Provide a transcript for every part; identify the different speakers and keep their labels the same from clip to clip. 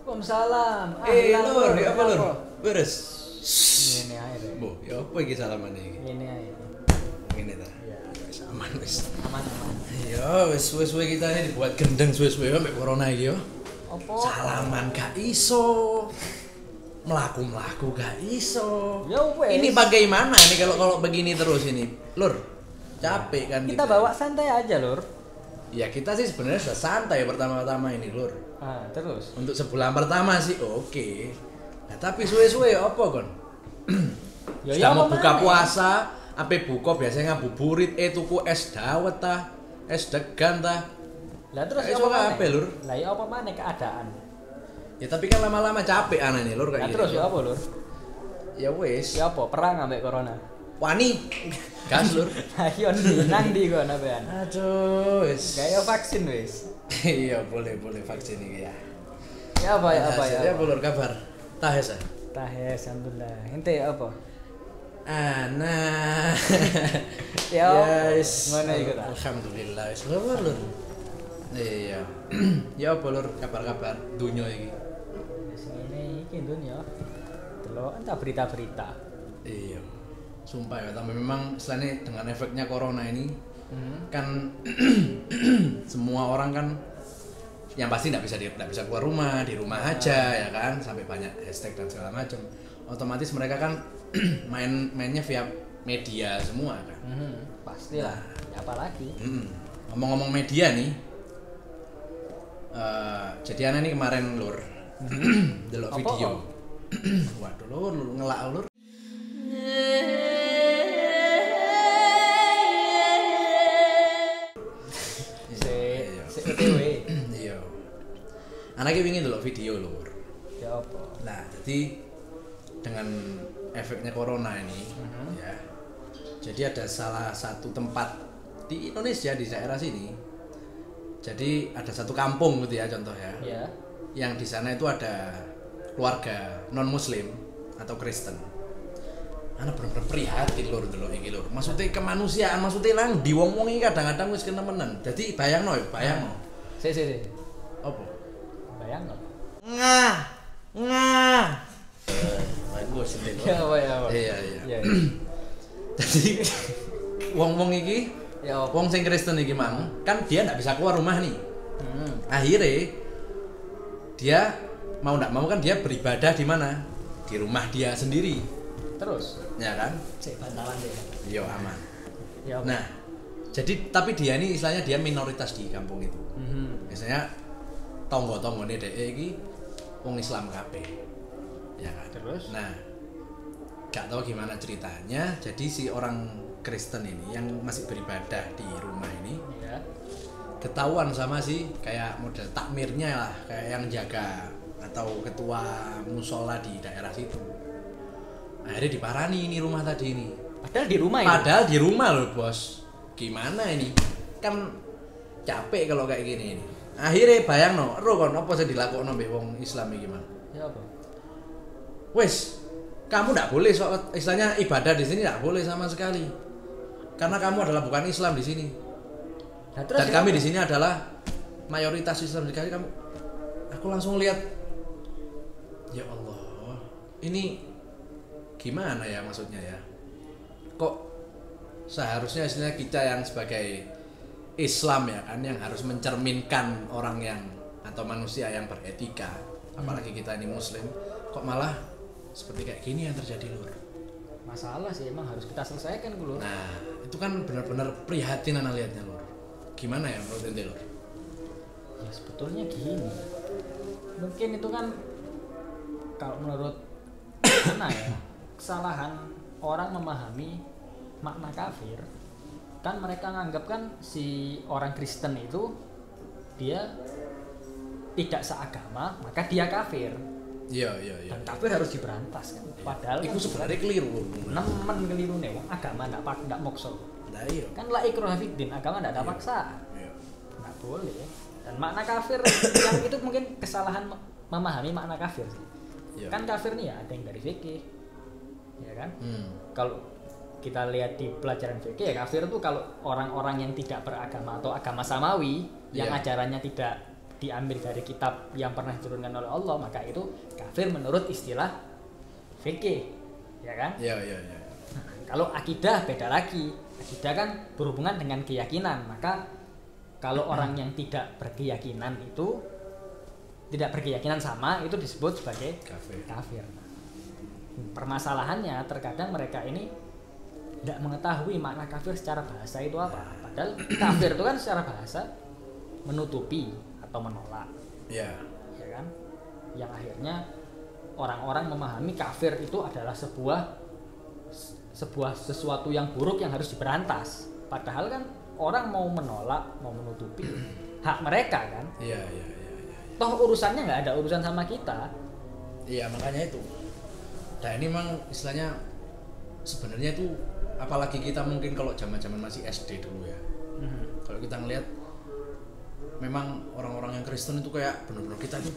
Speaker 1: Waalaikumsalam.
Speaker 2: Lur, ya apa lur? Beres.
Speaker 1: Ini aja.
Speaker 2: Bu, ya apa iki salaman iki?
Speaker 1: Ini aja.
Speaker 2: Ngene ta.
Speaker 1: Ya,
Speaker 2: Wis aman wis.
Speaker 1: aman.
Speaker 2: Ya wis suwe-suwe kita ini dibuat gendeng suwe-suwe ambek corona iki yo.
Speaker 1: Apa?
Speaker 2: Salaman gak iso. Melaku-melaku gak iso.
Speaker 1: Ya wes.
Speaker 2: Ini bagaimana nih kalau begini terus ini? Lur, capek kan
Speaker 1: Kita bawa santai aja, Lur.
Speaker 2: Ya kita sih sebenarnya sudah santai pertama-tama ini, Lur.
Speaker 1: Ah, terus.
Speaker 2: Untuk sebulan pertama sih oke. Nah, tapi suwe-suwe apa kon?
Speaker 1: Ya
Speaker 2: Sudah mau
Speaker 1: apa
Speaker 2: buka
Speaker 1: maneh?
Speaker 2: puasa, apa buka biasanya ngabuburit, tuku es dawet tah, es degan tah.
Speaker 1: Lah terus
Speaker 2: Kayak
Speaker 1: ya
Speaker 2: suka
Speaker 1: apa
Speaker 2: apa, Lur?
Speaker 1: Lah ya apa maneh keadaan?
Speaker 2: Ya tapi kan lama-lama capek aneh nih, Lur
Speaker 1: Lah
Speaker 2: kayak
Speaker 1: terus
Speaker 2: gini.
Speaker 1: ya apa, Lur?
Speaker 2: Ya wes.
Speaker 1: Ya apa perang ambek corona?
Speaker 2: Wani. Gas, Lur.
Speaker 1: Ayo nang di kono sampean.
Speaker 2: Aduh, wes.
Speaker 1: Kayak vaksin wis.
Speaker 2: Iya, boleh vaksin ini ya.
Speaker 1: Ya apa ya apa ya?
Speaker 2: Ya, Lur kabar. Tahes ah.
Speaker 1: Tahes alhamdulillah. Ente apa?
Speaker 2: Nah.
Speaker 1: Ya.
Speaker 2: Yes.
Speaker 1: Mana iku ta?
Speaker 2: Alhamdulillah wis lur lur. Iya. Ya apa lur kabar-kabar dunya iki?
Speaker 1: Wis ngene iki dunya. Delok entah berita-berita.
Speaker 2: Iya. Sumpah ya, tapi memang selain dengan efeknya corona ini kan semua orang kan yang pasti nggak bisa keluar rumah, di rumah aja ya kan, sampai banyak hashtag dan segala macam. Otomatis mereka kan mainnya via media semua kan.
Speaker 1: Pastilah. Ya apalagi.
Speaker 2: Ngomong-ngomong media nih, jadi aneh nih kemarin lur, delok
Speaker 1: Apa,
Speaker 2: video. Waduh lur ngelak lur.
Speaker 1: Se ETW.
Speaker 2: Iya. Anaknya ingin delok video lur.
Speaker 1: Ya apa?
Speaker 2: Nah jadi dengan efeknya corona ini, ya. Jadi ada salah satu tempat di Indonesia di daerah sini. Jadi ada satu kampung gitu ya contoh ya.
Speaker 1: Ya.
Speaker 2: Yang di sana itu ada keluarga non muslim atau Kristen. Ana bener-bener prihatin lur delok iki lur. Maksudnya kemanusiaan, maksudnya nang di wong-wong iki kadang-kadang wis kenemenan. Dadi bayangno.
Speaker 1: Si.
Speaker 2: Apa?
Speaker 1: Bayang nggak?
Speaker 2: Ngah. Bagus ini.
Speaker 1: Ya apa ya apa?
Speaker 2: Iya.
Speaker 1: Ya.
Speaker 2: Jadi wong-wong iki,
Speaker 1: Ya apa?
Speaker 2: wong sing Kristen iki mang, kan dia ndak bisa keluar rumah nih. Akhirnya dia mau ndak mau kan dia beribadah di mana? Di rumah dia sendiri.
Speaker 1: Terus?
Speaker 2: Ya kan?
Speaker 1: Cek bantalan deh.
Speaker 2: Yo aman.
Speaker 1: Ya apa?
Speaker 2: Nah, jadi tapi dia ini istilahnya dia minoritas di kampung itu. Biasanya tonggo-tonggone dhek iki wong Islam kabeh. Ya kan?
Speaker 1: Terus?
Speaker 2: Nah, gak tahu gimana ceritanya. Jadi si orang Kristen ini yang masih beribadah di rumah ini
Speaker 1: Ya.
Speaker 2: ketahuan sama si kayak model takmirnya lah, kayak yang jaga atau ketua musola di daerah situ. Akhirnya diparani ini rumah tadi ini.
Speaker 1: Padahal di rumah ya.
Speaker 2: Padahal di rumah loh bos. Gimana ini? Kan capek kalau kayak gini ini. Akhirnya bayang no, kon apa sih dilakokno mbek wong Islam iki gimana?
Speaker 1: Ya apa?
Speaker 2: Wes, kamu tidak boleh istilahnya ibadah di sini tidak boleh sama sekali. Karena kamu adalah bukan Islam di sini.
Speaker 1: Nah, terus
Speaker 2: Dan
Speaker 1: ya
Speaker 2: kami
Speaker 1: apa?
Speaker 2: di sini adalah mayoritas Islam sekali kamu. Aku langsung lihat, ya Allah, ini gimana ya maksudnya ya? Kok seharusnya istilahnya kita yang sebagai Islam ya kan yang harus mencerminkan orang yang atau manusia yang beretika, apalagi kita ini Muslim, kok malah seperti kayak gini yang terjadi lur.
Speaker 1: Masalah sih emang harus kita selesaikan dulu.
Speaker 2: Nah itu kan benar-benar prihatin anak lihatnya lur. Gimana ya menurut ente lur?
Speaker 1: Ya sebetulnya gini. Mungkin itu kan kalau menurut mana ya kesalahan orang memahami makna kafir. Kan mereka nganggap kan si orang Kristen itu dia tidak seagama maka dia kafir.
Speaker 2: Iya.
Speaker 1: Dan kafir harus diberantas kan. Padahal
Speaker 2: Itu
Speaker 1: kan
Speaker 2: sebenarnya keliru lur.
Speaker 1: nemen keliru nih wong agama ndak maksa.
Speaker 2: Nah iya.
Speaker 1: Kan la ikraha fiddin, agama ndak ada paksaan.
Speaker 2: Iya.
Speaker 1: Nggak boleh. Dan makna kafir yang itu mungkin kesalahan memahami makna kafir sih.
Speaker 2: Iya.
Speaker 1: Kan kafir nih ya ada yang dari fikih. Ya kan? Kalau kita lihat di pelajaran fikih ya kafir itu kalau orang-orang yang tidak beragama atau agama samawi yang
Speaker 2: Iya.
Speaker 1: ajarannya tidak diambil dari kitab yang pernah diturunkan oleh Allah, maka itu kafir menurut istilah fikih, ya kan?
Speaker 2: Iya, iya, iya.
Speaker 1: Nah, kalau akidah beda lagi. Akidah kan berhubungan dengan keyakinan, maka kalau orang yang tidak berkeyakinan itu tidak berkeyakinan sama itu disebut sebagai kafir. Permasalahannya terkadang mereka ini tidak mengetahui makna kafir secara bahasa itu apa. Padahal kafir itu kan secara bahasa menutupi atau menolak.
Speaker 2: Iya.
Speaker 1: Ya kan? Yang akhirnya orang-orang memahami kafir itu adalah sebuah sesuatu yang buruk yang harus diberantas. Padahal kan orang mau menolak, mau menutupi hak mereka kan.
Speaker 2: Iya, iya, iya, iya.
Speaker 1: Toh urusannya nggak ada urusan sama kita.
Speaker 2: Iya, makanya itu. Nah, ini memang istilahnya sebenarnya itu apalagi kita mungkin kalau zaman-zaman masih SD dulu ya. Kalau kita ngelihat memang orang-orang yang Kristen itu kayak bener-bener kita itu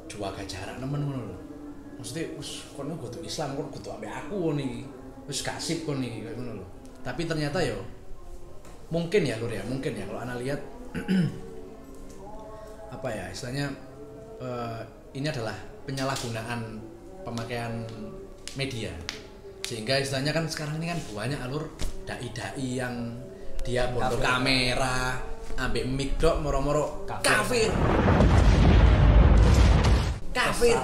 Speaker 2: jaga jarak nemen ngono lho. Maksudnya kono kudu Islam, kono kudu ambek aku nih. Wis kasip kon nih kayak ngono lho. Tapi ternyata yo mungkin ya Lur ya, mungkin ya kalau ana lihat apa ya istilahnya ini adalah penyalahgunaan pemakaian media. Sehingga istilahnya kan sekarang ini kan banyak alur dai-dai yang dia bondo kamera, ambek mic dok moro-moro kafir. Kafir.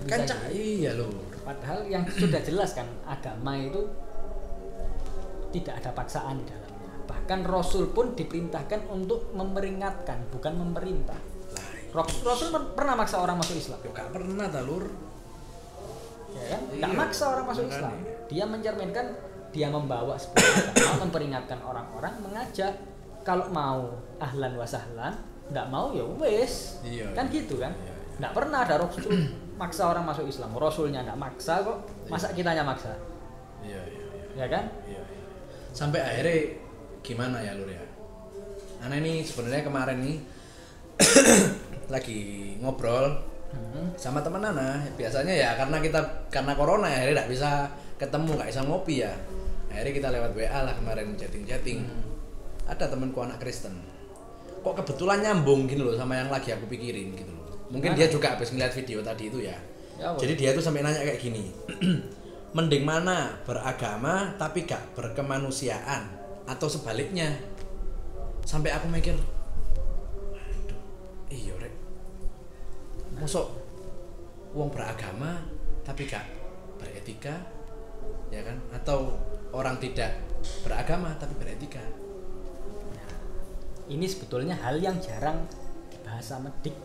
Speaker 2: Kan iya loh.
Speaker 1: Padahal yang sudah jelas kan agama itu tidak ada paksaan di dalamnya. Bahkan Rasul pun diperintahkan untuk memperingatkan, bukan memerintah. Rasul pernah maksa orang masuk Islam?
Speaker 2: Gak pernah ta Lur.
Speaker 1: Ya kan? Gak maksa orang masuk Islam. Dia mencerminkan, dia membawa sebuah agama, memperingatkan orang-orang, mengajak. Kalau mau ahlan wa sahlan, nggak mau ya wes. Kan gitu kan? Nggak pernah ada Rasul maksa orang masuk Islam. Rasulnya nggak maksa kok, masa kitanya maksa?
Speaker 2: Iya.
Speaker 1: Ya kan?
Speaker 2: Iya. Sampai akhirnya gimana ya Lur ya? Ana ini sebenarnya kemarin nih lagi ngobrol sama teman Ana. Biasanya ya karena corona ya, akhirnya nggak bisa ketemu, nggak bisa ngopi ya. Akhirnya kita lewat WA lah kemarin chatting. Ada temanku anak Kristen. Kok kebetulan nyambung gini loh sama yang lagi aku pikirin gitu loh. Mungkin dia juga habis ngeliat video tadi itu ya. Jadi dia tuh sampai nanya kayak gini. Mending mana beragama tapi gak berkemanusiaan atau sebaliknya? Sampai aku mikir, aduh, iya rek. Mosok wong beragama tapi gak beretika, ya kan? Atau orang tidak beragama tapi beretika.
Speaker 1: Ini sebetulnya hal yang jarang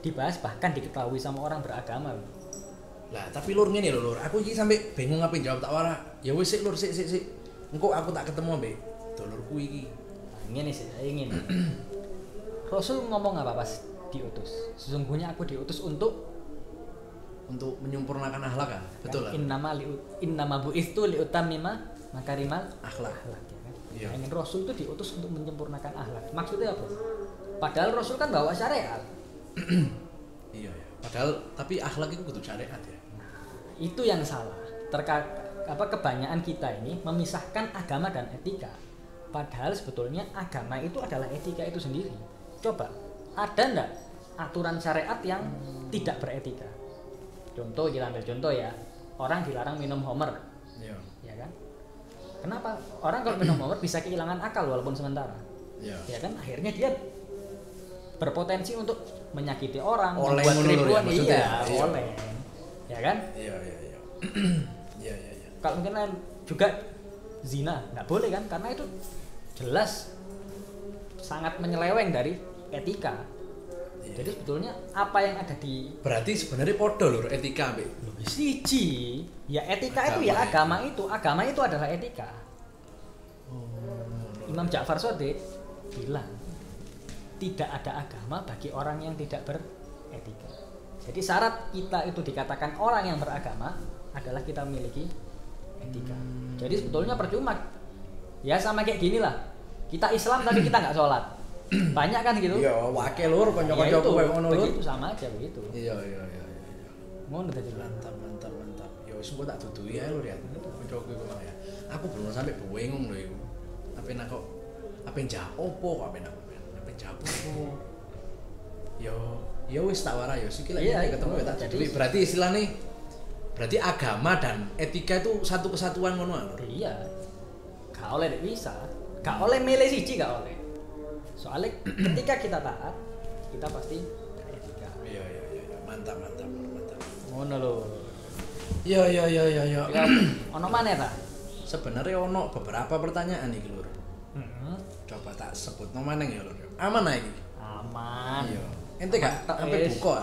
Speaker 1: dibahas bahkan diketahui sama orang beragama.
Speaker 2: Lah tapi Lur ngene lho Lur, aku iki sampe bingung apa jawab tak wara. Ya wis sik Lur, sik. Engko aku tak ketemu ambek dulurku iki.
Speaker 1: Ngene sih, ingin. Rasul ngomong apa pas diutus? Sesungguhnya aku diutus untuk
Speaker 2: menyempurnakan akhlak kan? Betul lah.
Speaker 1: Innama bu'istu liutammima makarimal
Speaker 2: akhlak.
Speaker 1: Ya kan? Ingin Rasul itu diutus untuk menyempurnakan akhlak. Maksudnya apa? Padahal Rasul kan bawa syariat.
Speaker 2: Iya. Padahal tapi akhlak itu kudu syariat ya.
Speaker 1: Itu yang salah. Kebanyakan kita ini memisahkan agama dan etika. Padahal sebetulnya agama itu adalah etika itu sendiri. Coba, ada enggak aturan syariat yang tidak beretika? Contoh, kita ambil contoh ya. Orang dilarang minum homer.
Speaker 2: Iya.
Speaker 1: Ya kan? Kenapa? Orang kalau minum homer bisa kehilangan akal walaupun sementara.
Speaker 2: Iya.
Speaker 1: Ya kan? Akhirnya dia berpotensi untuk menyakiti orang,
Speaker 2: oleh
Speaker 1: membuat keribuan,
Speaker 2: iya.
Speaker 1: Oleh. Ya kan?
Speaker 2: Iya. Iya.
Speaker 1: Kalau mungkin juga zina, nggak boleh kan? Karena itu jelas sangat menyeleweng dari etika. Iya. Jadi sebetulnya apa yang ada di
Speaker 2: berarti sebenarnya podo lho etika mbek.
Speaker 1: Siji, ya etika agama itu ya agama itu adalah etika. Imam Ja'far Shadiq bilang tidak ada agama bagi orang yang tidak beretika. Jadi syarat kita itu dikatakan orang yang beragama adalah kita memiliki etika. Jadi sebetulnya percuma. Ya sama kayak gini lah. Kita Islam tapi kita nggak sholat. Banyak kan gitu.
Speaker 2: Iya, wakil Lur kanca-kancaku koyo ngono Lur.
Speaker 1: Begitu sama aja begitu.
Speaker 2: Iya.
Speaker 1: Ngono dadi
Speaker 2: mantap. Ya wis engko tak dudui ae Lur ya. Kancaku iku ya. Aku bener sampe bingung lho iku. Apa nak kok apa njak opo kok apa jawab yo wis tak warai yo sikil
Speaker 1: Iya,
Speaker 2: ketemu ya tak
Speaker 1: jadi-
Speaker 2: jadi berarti istilahnya berarti agama dan etika itu satu kesatuan ngono lho.
Speaker 1: Iya. Gak oleh nek bisa. Gak oleh milih siji gak oleh. Soalnya ketika kita taat, kita pasti beretika.
Speaker 2: Iya mantap.
Speaker 1: Ngono lho.
Speaker 2: Yo.
Speaker 1: Ya ono maneh ta?
Speaker 2: Sebenarnya ono beberapa pertanyaan iki lur.
Speaker 1: Heeh.
Speaker 2: Coba tak sebut maneh ya lur. Aman ae iki.
Speaker 1: Aman.
Speaker 2: Iya. Ente gak
Speaker 1: Mantap,
Speaker 2: sampe
Speaker 1: wis.
Speaker 2: buka.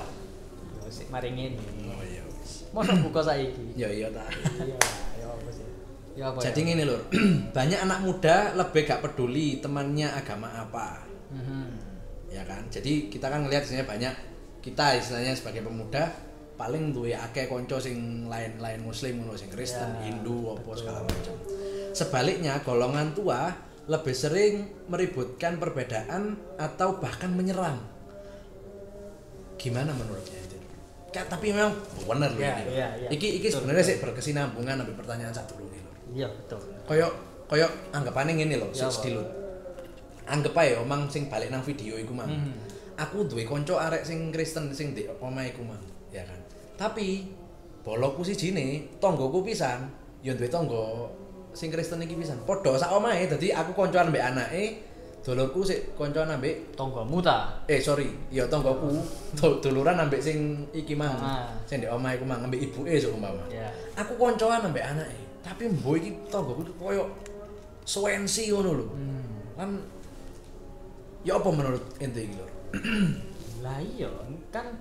Speaker 1: Yo sik mari ngene.
Speaker 2: Oh iya wis.
Speaker 1: Mosok buka saiki.
Speaker 2: Iya ta.
Speaker 1: Iya, ya apa sih? Ya apa?
Speaker 2: Jadi ngene lur. Banyak anak muda lebih gak peduli temannya agama apa. Ya kan. Jadi kita kan ngelihat istilahnya banyak kita istilahnya sebagai pemuda paling duwe akeh kanca sing lain-lain muslim ngono sing Kristen,
Speaker 1: Ya,
Speaker 2: Hindu apa
Speaker 1: betul.
Speaker 2: segala macam. Sebaliknya golongan tua lebih sering meributkan perbedaan atau bahkan menyerang. Gimana menurutnya itu? Tapi memang bener loh
Speaker 1: Ya,
Speaker 2: ini.
Speaker 1: ya, ya.
Speaker 2: Iki
Speaker 1: Betul,
Speaker 2: sebenarnya
Speaker 1: betul.
Speaker 2: sih berkesinambungan sampai pertanyaan satu dulu nih lho.
Speaker 1: Iya, betul.
Speaker 2: Koyo anggapannya ngene lho,
Speaker 1: Ya,
Speaker 2: sik
Speaker 1: apa?
Speaker 2: sedilur. Anggap ae omang sing balik nang video iku mang. Aku duwe kanca arek sing Kristen sing di omahe iku mang, ya kan. Tapi bolokku sijine, tanggoku pisan, ya duwe tangga sing Kristen iki pisan. Padha sak omahe, dadi aku kancan mbek anake, dulurku sik kancan ambek
Speaker 1: Tonggomu ta?
Speaker 2: sorry, ya tanggoku duluran ambek sing iki mang.
Speaker 1: Ah.
Speaker 2: Sing di omahe iku mang ambek ibuke sok umpama.
Speaker 1: Ya.
Speaker 2: Aku koncoan ambek anake, tapi mbok iki tanggoku koyo suwensi ngono lho. Kan ya apa menurut ente iki lho?
Speaker 1: Lah iya, kan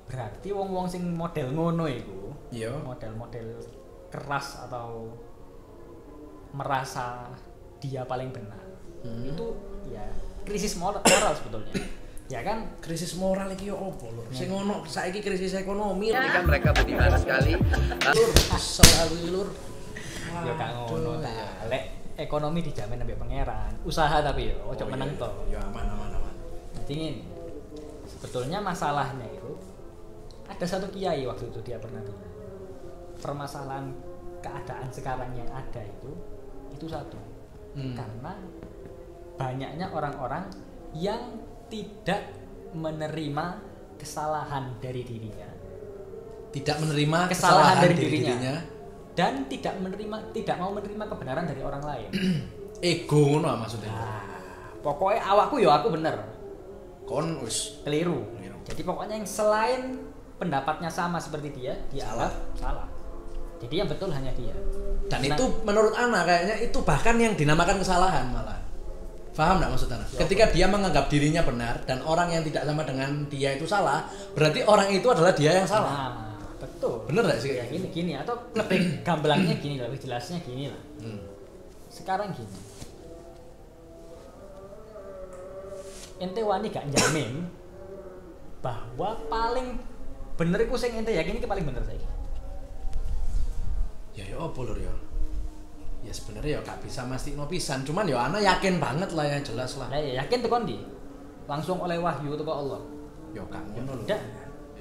Speaker 1: berarti wong-wong sing model ngono iku,
Speaker 2: Iya.
Speaker 1: model-model keras atau merasa dia paling benar. Itu ya krisis moral sebetulnya. Ya kan?
Speaker 2: Krisis moral iki yo apa lho? Sing ono saiki krisis ekonomi lho.
Speaker 3: Ini kan mereka budiman sekali.
Speaker 2: Lur, selalu lur.
Speaker 1: Ya gak ngono ta.
Speaker 2: Iya.
Speaker 1: Lek ekonomi dijamin ambek pangeran. Usaha tapi yo ojo
Speaker 2: Oh,
Speaker 1: meneng
Speaker 2: iya,
Speaker 1: to.
Speaker 2: Ya aman.
Speaker 1: Dingin. Sebetulnya masalahnya itu ada satu kiai waktu itu dia pernah bilang permasalahan keadaan sekarang yang ada itu satu karena banyaknya orang-orang yang tidak menerima kesalahan dari dirinya,
Speaker 2: Tidak menerima
Speaker 1: kesalahan dari dirinya dan tidak mau menerima kebenaran dari orang lain.
Speaker 2: Ego ngono maksudnya.
Speaker 1: Nah, pokoknya awakku yo aku bener,
Speaker 2: Kon wis
Speaker 1: keliru.
Speaker 2: Keliru.
Speaker 1: Jadi pokoknya yang selain pendapatnya sama seperti dia anggap salah. Jadi yang betul hanya dia.
Speaker 2: dan
Speaker 1: Nah,
Speaker 2: itu menurut Ana kayaknya itu bahkan yang dinamakan kesalahan malah. Paham enggak maksud Ana? Ketika dia menganggap dirinya benar dan orang yang tidak sama dengan dia itu salah, berarti orang itu adalah dia yang salah.
Speaker 1: Nah, betul.
Speaker 2: Bener nggak sih?
Speaker 1: Ya gini atau lebih gamblangnya gini, lebih jelasnya gini lah. Sekarang gini. Ente wani gak jamin bahwa paling bener iku sing ente yakin iki paling bener saiki.
Speaker 2: Ya apa lur ya? Ya sebenarnya ya gak bisa mastikno pisan, cuman ya Ana yakin banget lah ya jelas lah.
Speaker 1: Lah ya yakin tekan ndi? Langsung oleh wahyu teko Allah.
Speaker 2: Ya gak ngono lho.
Speaker 1: Ndak.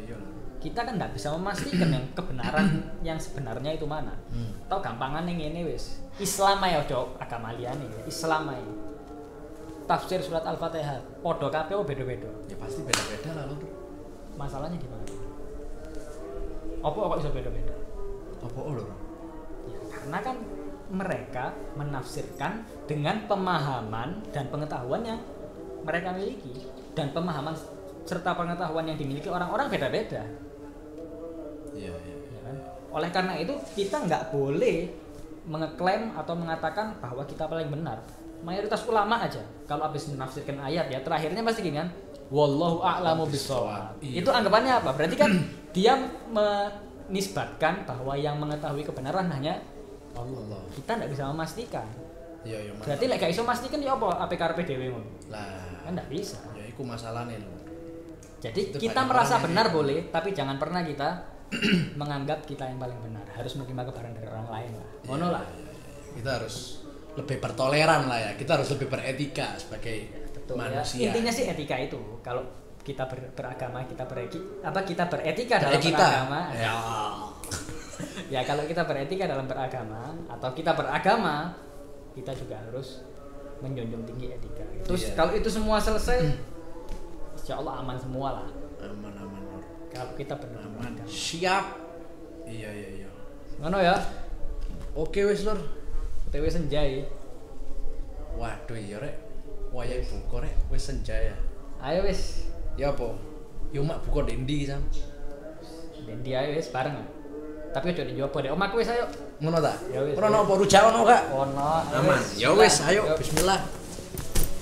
Speaker 2: Iya lho.
Speaker 1: Kita kan nggak bisa memastikan yang kebenaran yang sebenarnya itu mana. Atau gampangan yang ini wis. Islam ae ojo agama liyane ya. Islam ae. Tafsir surat Al-Fatihah padha kabeh beda-beda.
Speaker 2: Ya pasti beda-beda lah lur.
Speaker 1: Masalahnya di mana? Apa kok bisa beda-beda?
Speaker 2: Apa lur?
Speaker 1: Ya, karena kan mereka menafsirkan dengan pemahaman dan pengetahuan yang mereka miliki dan pemahaman serta pengetahuan yang dimiliki orang-orang beda-beda.
Speaker 2: Iya.
Speaker 1: Ya kan? Oleh karena itu kita nggak boleh mengeklaim atau mengatakan bahwa kita paling benar. Mayoritas ulama aja kalau habis menafsirkan ayat ya terakhirnya pasti gini kan, wallahu a'lamu bishawab.
Speaker 2: Iya.
Speaker 1: Itu anggapannya apa? Berarti kan dia menisbatkan bahwa yang mengetahui kebenaran hanya
Speaker 2: Allah.
Speaker 1: kita nggak bisa memastikan.
Speaker 2: Iya.
Speaker 1: Berarti lek gak iso memastikan ya apa APK karepe dhewe ngono.
Speaker 2: lah.
Speaker 1: Kan nggak bisa.
Speaker 2: Ya iku masalahnya lur.
Speaker 1: Jadi
Speaker 2: Itu
Speaker 1: kita
Speaker 2: banyak
Speaker 1: merasa
Speaker 2: orang yang
Speaker 1: benar
Speaker 2: gitu.
Speaker 1: boleh, tapi jangan pernah kita menganggap kita yang paling benar. Harus menerima kebenaran dari orang lain lah. Ngono lah.
Speaker 2: Kita harus lebih bertoleran lah ya. Kita harus lebih beretika sebagai
Speaker 1: Betul,
Speaker 2: manusia.
Speaker 1: ya. Intinya sih etika itu. Kalau kita beragama, kita beretika dalam
Speaker 2: Beretika.
Speaker 1: beragama.
Speaker 2: Ya.
Speaker 1: Ya kalau kita beretika dalam beragama atau kita beragama, kita juga harus menjunjung tinggi etika. Terus
Speaker 2: Iya.
Speaker 1: kalau itu semua selesai, insya Allah aman semua lah.
Speaker 2: Aman Lur.
Speaker 1: Kalau kita benar
Speaker 2: Aman. Siap. Iya.
Speaker 1: Ngono ya,
Speaker 2: Oke wis Lur.
Speaker 1: TW Senjai.
Speaker 2: Waduh iya rek. Wayahe buka rek wis senja ya.
Speaker 1: Ayo wis,
Speaker 2: Ya apa? Yo mak buka dendi Sam.
Speaker 1: dan dia ayo wis bareng. Tapi ojo dijopo deh. Omahku wis ayo.
Speaker 2: Ngono ta?
Speaker 1: Ya wis.
Speaker 2: Ora ono apa rujak ono gak?
Speaker 1: Ono.
Speaker 2: Aman. Ya wis, ayo bismillah.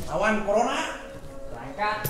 Speaker 2: Lawan corona.
Speaker 1: Langkah.